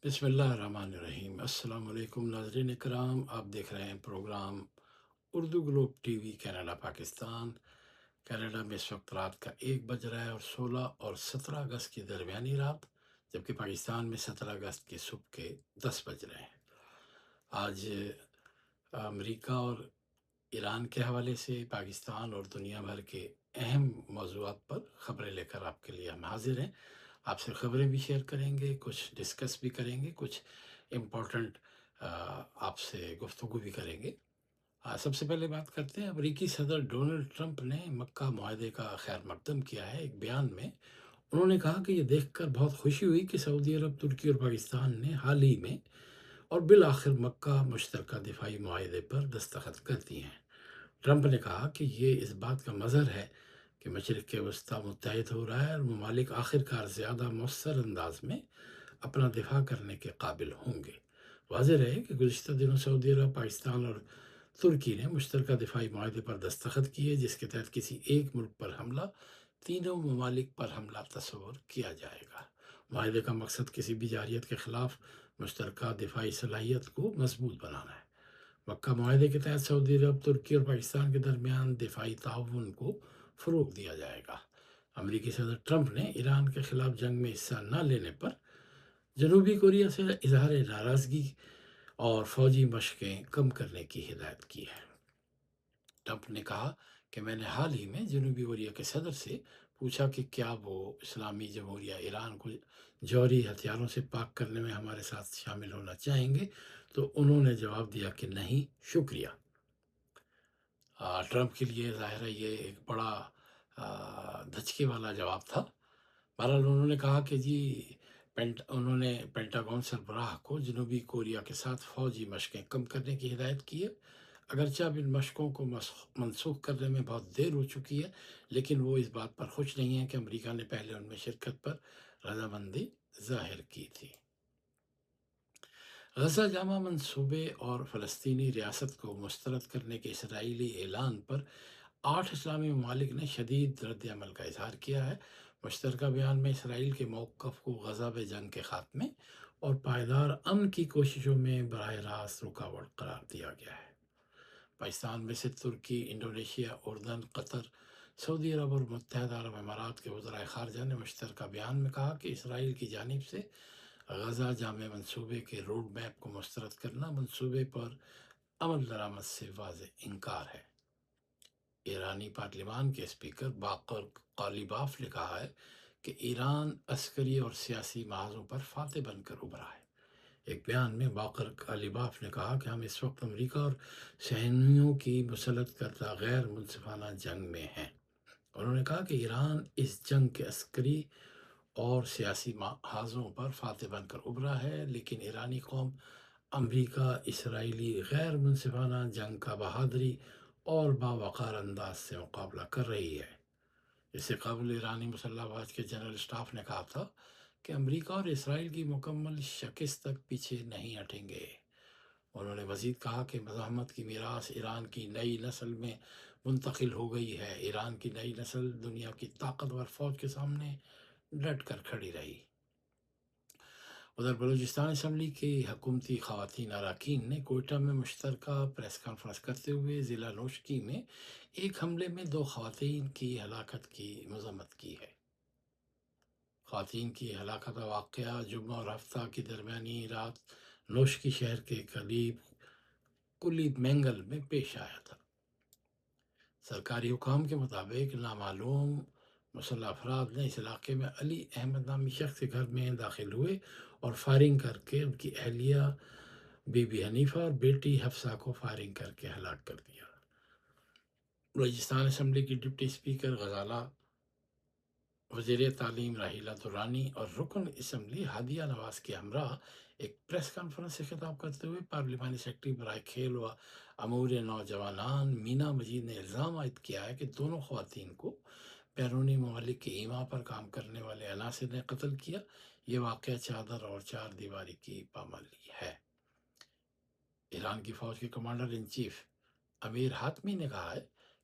بسم اللہ الرحمن الرحیم۔ السلام علیکم ناظرین اکرام، آپ دیکھ رہے ہیں programme Urdu globe T V Canada Pakistan. Canada میں اس وقت رات کا 1 بج رہا ہے اور 16 اور 17 اگست کی درمیانی رات، جبکہ پاکستان میں 17 اگست کے صبح کے 10 بج رہے ہیں۔ آج امریکہ اور ایران کے حوالے سے پاکستان اور دنیا بھر کے اہم موضوعات پر خبریں لے کر آپ کے لیے ہم حاضر ہیں۔ آپ سے خبریں بھی شیئر کریں گے، کچھ ڈسکس بھی کریں گے، کچھ امپورٹنٹ آپ سے گفتگو بھی کریں گے۔ سب سے پہلے بات کرتے ہیں، امریکی صدر ڈونلڈ ٹرمپ نے مکہ معاہدے کا خیر مقدم کیا ہے۔ ایک بیان میں انہوں نے کہا کہ یہ دیکھ کر بہت خوشی ہوئی کہ سعودی عرب، ترکی اور پاکستان نے حال ہی میں اور بالآخر مکہ مشترکہ دفاعی معاہدے پر دستخط کر دیے ہیں۔ ٹرمپ نے کہا کہ یہ اس بات کا مظہر ہے کہ مشرق وسطیٰ متحد ہو رہا ہے اور ممالک آخرکار زیادہ مؤثر انداز میں اپنا دفاع کرنے کے قابل ہوں گے۔ واضح رہے کہ گزشتہ دنوں سعودی عرب، پاکستان اور ترکی نے مشترکہ دفاعی معاہدے پر دستخط کیے، جس کے تحت کسی ایک ملک پر حملہ تینوں ممالک پر حملہ تصور کیا جائے گا۔ معاہدے کا مقصد کسی بھی جارحیت کے خلاف مشترکہ دفاعی صلاحیت کو مضبوط بنانا ہے۔ مکہ معاہدے کے تحت سعودی عرب، ترکی اور پاکستان کے درمیان دفاعی تعاون کو فروغ دیا جائے گا۔ امریکی صدر ٹرمپ نے ایران کے خلاف جنگ میں حصہ نہ لینے پر جنوبی کوریا سے اظہار ناراضگی اور فوجی مشقیں کم کرنے کی ہدایت کی ہے۔ ٹرمپ نے کہا کہ میں نے حال ہی میں جنوبی کوریا کے صدر سے پوچھا کہ کیا وہ اسلامی جمہوریہ ایران کو جوہری ہتھیاروں سے پاک کرنے میں ہمارے ساتھ شامل ہونا چاہیں گے، تو انہوں نے جواب دیا کہ نہیں، شکریہ۔ ٹرمپ کے لیے ظاہر ہے یہ ایک بڑا دھچکے والا جواب تھا۔ بہرحال انہوں نے کہا کہ انہوں نے پینٹاگون سربراہ کو جنوبی کوریا کے ساتھ فوجی مشقیں کم کرنے کی ہدایت کی ہے۔ اگرچہ اب ان مشقوں کو منسوخ کرنے میں بہت دیر ہو چکی ہے، لیکن وہ اس بات پر خوش نہیں ہیں کہ امریکہ نے پہلے ان میں شرکت پر رضامندی ظاہر کی تھی۔ غزہ جامع منصوبے اور فلسطینی ریاست کو مسترد کرنے کے اسرائیلی اعلان پر 8 اسلامی ممالک نے شدید رد عمل کا اظہار کیا ہے۔ مشترکہ بیان میں اسرائیل کے موقف کو غزہ میں جنگ کے خاتمے اور پائیدار امن کی کوششوں میں براہ راست رکاوٹ قرار دیا گیا ہے۔ پاکستان میں سے ترکی، انڈونیشیا، اردن، قطر، سعودی عرب اور متحدہ عرب امارات کے وزرائے خارجہ نے مشترکہ بیان میں کہا کہ اسرائیل کی جانب سے غزہ جامع منصوبے کے روڈ میپ کو مسترد کرنا منصوبے پر عمل درآمد سے واضح انکار ہے۔ ایرانی پارلیمان کے اسپیکر باقر قالیباف نے کہا ہے کہ ایران عسکری اور سیاسی محاذوں پر فاتح بن کر ابھرا ہے۔ ایک بیان میں باقر قالیباف نے کہا کہ ہم اس وقت امریکہ اور صہیونیوں کی مسلط کردہ غیر منصفانہ جنگ میں ہیں۔ انہوں نے کہا کہ ایران اس جنگ کے عسکری اور سیاسی محاذوں پر فاتح بن کر ابھرا ہے، لیکن ایرانی قوم امریکہ اسرائیلی غیر منصفانہ جنگ کا بہادری اور باوقار انداز سے مقابلہ کر رہی ہے۔ اس سے قبل ایرانی مسلح افواج کے جنرل اسٹاف نے کہا تھا کہ امریکہ اور اسرائیل کی مکمل شکست تک پیچھے نہیں ہٹیں گے۔ انہوں نے مزید کہا کہ مزاحمت کی میراث ایران کی نئی نسل میں منتقل ہو گئی ہے۔ ایران کی نئی نسل دنیا کی طاقتور فوج کے سامنے ڈٹ کر کھڑی رہی۔ ادھر بلوچستان اسمبلی کی حکومتی خواتین اراکین نے کوئٹہ میں مشترکہ پریس کانفرنس کرتے ہوئے ضلع نوشکی میں ایک حملے میں 2 خواتین کی ہلاکت کی مذمت کی ہے۔ خواتین کی ہلاکت کا واقعہ جمعہ اور ہفتہ کی درمیانی رات نوشکی شہر کے قریب کلیب مینگل میں پیش آیا تھا۔ سرکاری حکام کے مطابق نامعلوم مسلح افراد نے اس علاقے میں علی احمد نامی شخص کے گھر میں داخل ہوئے اور فائرنگ کر کے ان کی اہلیہ بی بی حنیفہ اور بیٹی حفصہ کو فائرنگ کر کے ہلاک کر دیا۔ بلوچستان اسمبلی کی ڈپٹی اسپیکر غزالہ، وزیر تعلیم راحیلہ درانی اور رکن اسمبلی ہادیہ نواز کے ہمراہ ایک پریس کانفرنس سے خطاب کرتے ہوئے پارلیمانی سیکرٹری برائے کھیل و امور نوجوانان مینا مجید نے الزام عائد کیا ہے کہ دونوں خواتین کو بیرونی ممالک کے ایما پر کام کرنے والے عناصر نے قتل کیا۔ یہ واقعہ چادر اور چار دیواری کی پامالی ہے۔ ایران کی فوج کے commander in chief Amir Hatami نے کہا ہے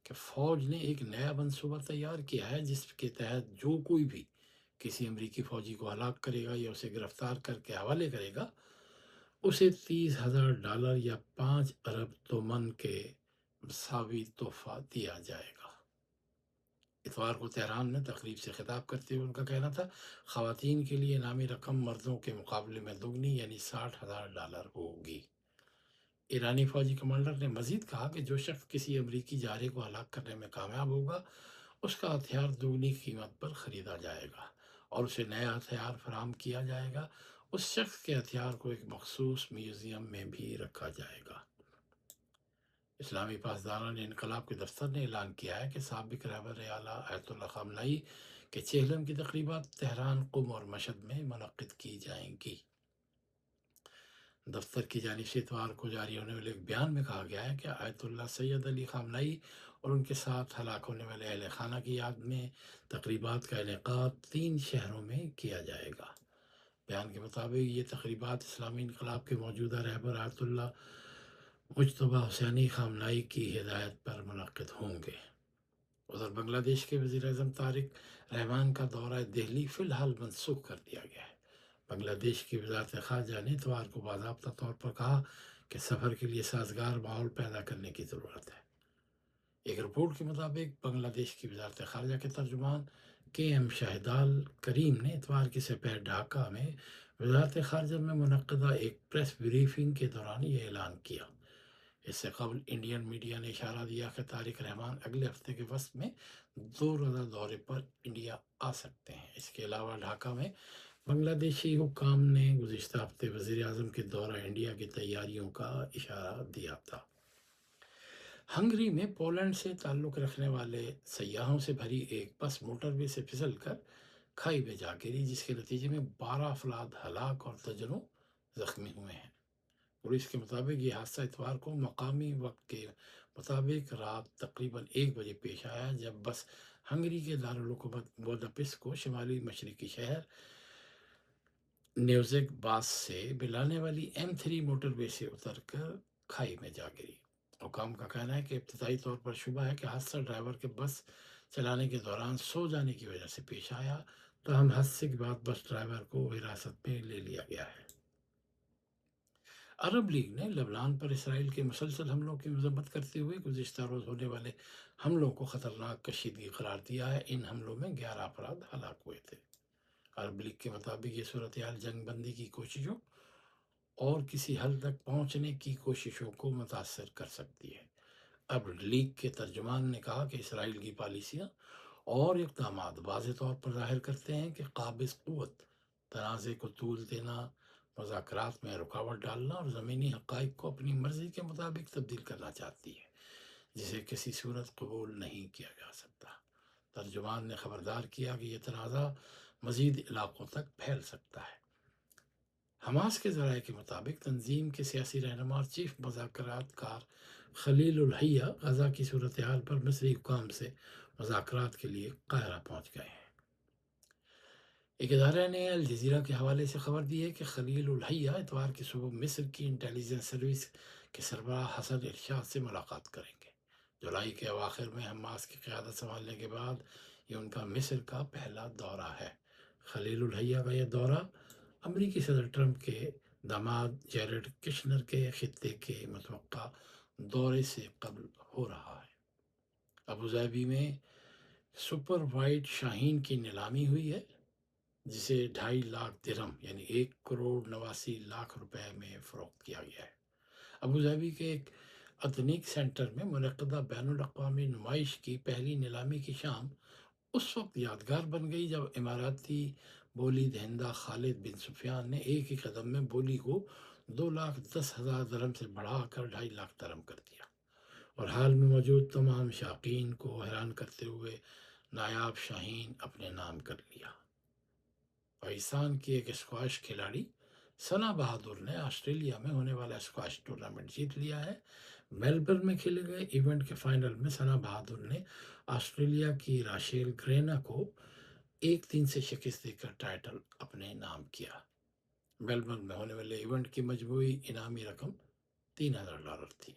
کہ فوج نے ایک نیا منصوبہ تیار کیا ہے جس کے تحت جو کوئی بھی کسی امریکی فوجی کو ہلاک کرے گا یا اسے گرفتار کر کے حوالے کرے گا، اسے $30,000 یا 5 ارب تومن کے مساوی تحفہ دیا جائے گا۔ اتوار کو تہران میں تقریب سے خطاب کرتے ہوئے ان کا کہنا تھا، خواتین کے لیے انعامی رقم مردوں کے مقابلے میں دگنی یعنی $60,000 ہوگی۔ ایرانی فوجی کمانڈر نے مزید کہا کہ جو شخص کسی امریکی جارحے کو ہلاک کرنے میں کامیاب ہوگا، اس کا ہتھیار دگنی قیمت پر خریدا جائے گا اور اسے نیا ہتھیار فراہم کیا جائے گا۔ اس شخص کے ہتھیار کو ایک مخصوص میوزیم میں بھی رکھا جائے گا۔ اسلامی پاسداران انقلاب کے دفتر نے اعلان کیا ہے کہ سابق رہبر اعلیٰ آیت اللہ خامنہئی کے چہلم کی تقریبات تہران، قم اور مشہد میں منعقد کی جائیں گی۔ دفتر کی جانب سے اتوار کو جاری ہونے والے ایک بیان میں کہا گیا ہے کہ آیت اللہ سید علی خامنہئی اور ان کے ساتھ ہلاک ہونے والے اہل خانہ کی یاد میں تقریبات کا انعقاد 3 شہروں میں کیا جائے گا۔ بیان کے مطابق یہ تقریبات اسلامی انقلاب کے موجودہ رہبر آیت اللہ مجتبیٰ حسینی خامنہئی کی ہدایت پر منعقد ہوں گے۔ ادھر بنگلہ دیش کے وزیر اعظم طارق رحمان کا دورہ دہلی فی الحال منسوخ کر دیا گیا ہے۔ بنگلہ دیش کی وزارت خارجہ نے اتوار کو باضابطہ طور پر کہا کہ سفر کے لیے سازگار ماحول پیدا کرنے کی ضرورت ہے۔ ایک رپورٹ کے مطابق بنگلہ دیش کی وزارت خارجہ کے ترجمان کے شاہدال کریم نے اتوار کی سپہر ڈھاکہ میں وزارت خارجہ میں منعقدہ ایک پریس بریفنگ کے دوران یہ اعلان کیا۔ اس سے قبل انڈین میڈیا نے اشارہ دیا کہ طارق رحمان اگلے ہفتے کے وسط میں 2 روزہ دورے پر انڈیا آ سکتے ہیں۔ اس کے علاوہ ڈھاکہ میں بنگلہ دیشی حکام نے گزشتہ ہفتے وزیر اعظم کے دورہ انڈیا کی تیاریوں کا اشارہ دیا تھا۔ ہنگری میں پولینڈ سے تعلق رکھنے والے سیاحوں سے بھری ایک بس موٹر وے سے پھسل کر کھائی میں جا گری، جس کے نتیجے میں 12 افراد ہلاک اور درجنوں زخمی ہوئے ہیں۔ پولیس کے مطابق یہ حادثہ اتوار کو مقامی وقت کے مطابق رات تقریباً 1 بجے پیش آیا، جب بس ہنگری کے دارالحکومت بوداپست کو شمالی مشرقی شہر نیوزیگ باس سے ملانے والی M3 موٹر وے سے اتر کر کھائی میں جا گری۔ حکام کا کہنا ہے کہ ابتدائی طور پر شبہ ہے کہ حادثہ ڈرائیور کے بس چلانے کے دوران سو جانے کی وجہ سے پیش آیا، تاہم حادثے کے بعد بس ڈرائیور کو حراست میں لے لیا گیا ہے۔ عرب لیگ نے لبنان پر اسرائیل کے مسلسل حملوں کی مذمت کرتے ہوئے گزشتہ روز ہونے والے حملوں کو خطرناک کشیدگی قرار دیا ہے۔ ان حملوں میں 11 افراد ہلاک ہوئے تھے۔ عرب لیگ کے مطابق یہ صورتحال جنگ بندی کی کوششوں اور کسی حل تک پہنچنے کی کوششوں کو متاثر کر سکتی ہے۔ عرب لیگ کے ترجمان نے کہا کہ اسرائیل کی پالیسیاں اور اقدامات واضح طور پر ظاہر کرتے ہیں کہ قابض قوت تنازع کو طول دینا، مذاکرات میں رکاوٹ ڈالنا اور زمینی حقائق کو اپنی مرضی کے مطابق تبدیل کرنا چاہتی ہے، جسے کسی صورت قبول نہیں کیا جا سکتا۔ ترجمان نے خبردار کیا کہ یہ تنازع مزید علاقوں تک پھیل سکتا ہے۔ حماس کے ذرائع کے مطابق تنظیم کے سیاسی رہنما اور چیف مذاکرات کار خلیل الحیہ غزہ کی صورتحال پر مصری حکام سے مذاکرات کے لیے قاہرہ پہنچ گئے ہیں۔ ایک ادارے نے الجزیرہ کے حوالے سے خبر دی ہے کہ خلیل الحیہ اتوار کی صبح مصر کی انٹیلیجنس سروس کے سربراہ حسن ارشاد سے ملاقات کریں گے۔ جولائی کے اواخر میں حماس کی قیادت سنبھالنے کے بعد یہ ان کا مصر کا پہلا دورہ ہے۔ خلیل الحیہ کا یہ دورہ امریکی صدر ٹرمپ کے داماد جیرڈ کشنر کے خطے کے متوقع دورے سے قبل ہو رہا ہے۔ ابوظہبی میں سپر وائٹ شاہین کی نیلامی ہوئی ہے، جسے 2.5 لاکھ درہم یعنی 1,89,00,000 روپے میں فروخت کیا گیا ہے۔ ابوظہبی کے ایک اتھنیک سینٹر میں منعقدہ بین الاقوامی نمائش کی پہلی نیلامی کی شام اس وقت یادگار بن گئی جب اماراتی بولی دہندہ خالد بن سفیان نے ایک ہی قدم میں بولی کو 2,10,000 درہم سے بڑھا کر 2.5 لاکھ درہم کر دیا اور حال میں موجود تمام شائقین کو حیران کرتے ہوئے نایاب شاہین اپنے نام کر لیا۔ پاکستان کی ایک اسکواش کھلاڑی ثنا بہادر نے آسٹریلیا میں ہونے والا اسکواش ٹورنامنٹ جیت لیا ہے۔ میلبرن میں کھیلے گئے ایونٹ کے فائنل میں ثنا بہادر نے آسٹریلیا کی راشیل گرینا کو 1-3 سے شکست دے کر ٹائٹل اپنے نام کیا۔ میلبرن میں ہونے والے ایونٹ کی مجموعی انعامی رقم $3,000 تھی۔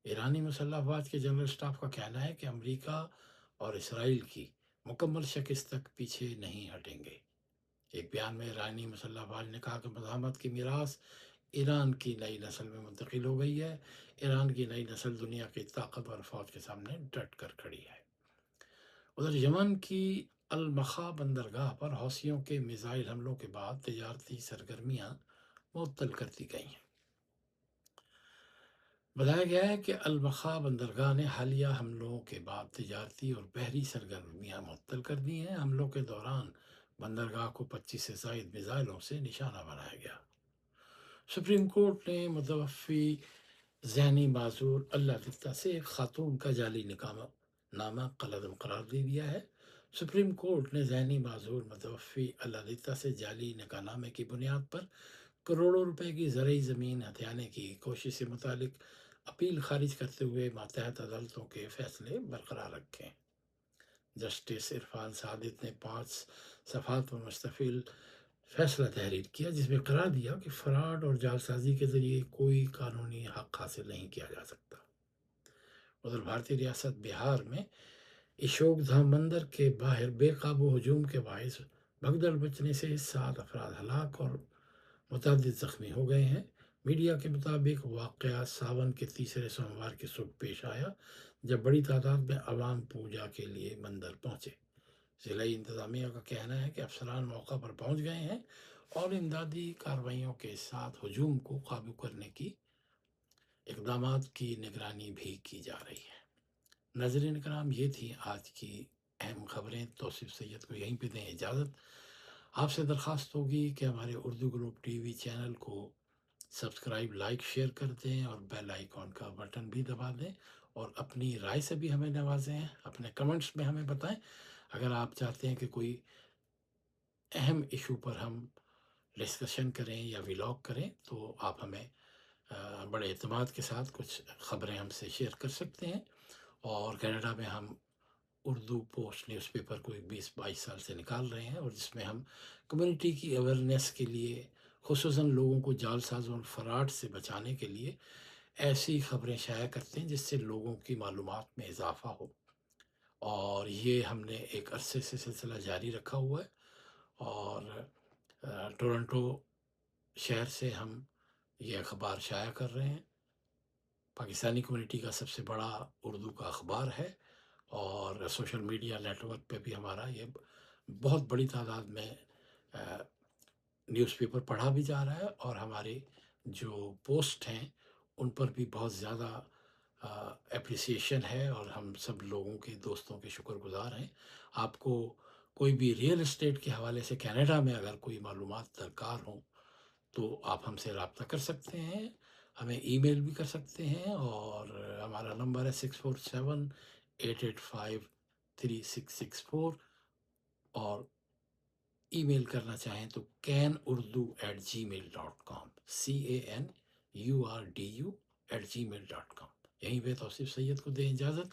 ایرانی مسلح افواج کے جنرل اسٹاف کا کہنا ہے کہ امریکہ اور اسرائیل کی مکمل شکست تک پیچھے نہیں ہٹیں گے۔ ایک بیان میں ایرانی مسلح افواج نے کہا کہ مزاحمت کی میراث ایران کی نئی نسل میں منتقل ہو گئی ہے۔ ایران کی نئی نسل دنیا کی طاقتور فوج کے سامنے ڈٹ کر کھڑی ہے۔ ادھر یمن کی المخا بندرگاہ پر حوثیوں کے میزائل حملوں کے بعد تجارتی سرگرمیاں معطل کر دی گئی ہیں۔ بتایا گیا ہے کہ المخا بندرگاہ نے حالیہ حملوں کے بعد تجارتی اور بحری سرگرمیاں معطل کر دی ہیں۔ حملوں کے دوران بندرگاہ کو 25 سے زائد میزائلوں سے نشانہ بنایا گیا۔ سپریم کورٹ نے متوفی ذہنی معذور اللہ دتہ سے ایک خاتون کا جعلی نکاح نامہ کالعدم قرار دے دیا ہے۔ سپریم کورٹ نے ذہنی معذور متوفی اللہ دتہ سے جعلی نکاح نامے کی بنیاد پر کروڑوں روپے کی زرعی زمین ہتھیانے کی کوشش سے متعلق اپیل خارج کرتے ہوئے ماتحت عدالتوں کے فیصلے برقرار رکھے۔ جسٹس عرفان سعادت نے 5 صفحات پر مشتمل فیصلہ تحریر کیا، جس میں قرار دیا کہ فراڈ اور جعلسازی کے ذریعے کوئی قانونی حق حاصل نہیں کیا جا سکتا۔ ادھر بھارتی ریاست بہار میں اشوک دھام مندر کے باہر بے قابو ہجوم کے باعث بھگدڑ مچنے سے 7 افراد ہلاک اور متعدد زخمی ہو گئے ہیں۔ میڈیا کے مطابق واقعہ ساون کے تیسرے سوموار کی صبح پیش آیا، جب بڑی تعداد میں عوام پوجا کے لیے مندر پہنچے۔ ضلعی انتظامیہ کا کہنا ہے کہ افسران موقع پر پہنچ گئے ہیں اور امدادی کارروائیوں کے ساتھ ہجوم کو قابو کرنے کی اقدامات کی نگرانی بھی کی جا رہی ہے۔ ناظرین کرام، یہ تھی آج کی اہم خبریں۔ توصیف سید کو یہیں پہ دیں اجازت۔ آپ سے درخواست ہوگی کہ ہمارے Urdu group T V channel کو سبسکرائب، لائک، شیئر کر دیں اور بیل آئیکن کا بٹن بھی دبا دیں، اور اپنی رائے سے بھی ہمیں نوازیں، اپنے کمنٹس میں ہمیں بتائیں۔ اگر آپ چاہتے ہیں کہ کوئی اہم ایشو پر ہم ڈسکشن کریں یا ولاگ کریں تو آپ ہمیں بڑے اعتماد کے ساتھ کچھ خبریں ہم سے شیئر کر سکتے ہیں۔ اور کینیڈا میں ہم اردو پوسٹ نیوز پیپر کو 20-22 سال سے نکال رہے ہیں، اور جس میں ہم کمیونٹی کی اویئرنیس کے لیے، خصوصاً لوگوں کو جعل سازوں اور فراڈ سے بچانے کے لیے ایسی خبریں شائع کرتے ہیں جس سے لوگوں کی معلومات میں اضافہ ہو۔ اور یہ ہم نے ایک عرصے سے سلسلہ جاری رکھا ہوا ہے، اور ٹورنٹو شہر سے ہم یہ اخبار شائع کر رہے ہیں۔ پاکستانی کمیونٹی کا سب سے بڑا اردو کا اخبار ہے، اور سوشل میڈیا نیٹ ورک پہ بھی ہمارا یہ بہت بڑی تعداد میں نیوز پیپر پڑھا بھی جا رہا ہے، اور ہمارے جو پوسٹ ہیں ان پر بھی بہت زیادہ اپریسیشن ہے، اور ہم سب لوگوں کے دوستوں کے شکر گزار ہیں۔ آپ کو کوئی بھی ریئل اسٹیٹ کے حوالے سے کینیڈا میں اگر کوئی معلومات درکار ہوں تو آپ ہم سے رابطہ کر سکتے ہیں، ہمیں ای میل بھی کر سکتے ہیں، اور ہمارا نمبر ہے 6478853664، اور ای میل کرنا چاہیں تو canurdu@gmail.com canurdu@gmail.com۔ یہیں پہ توصیف سید کو دیں اجازت۔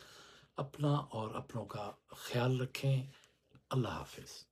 اپنا اور اپنوں کا خیال رکھیں۔ اللہ حافظ۔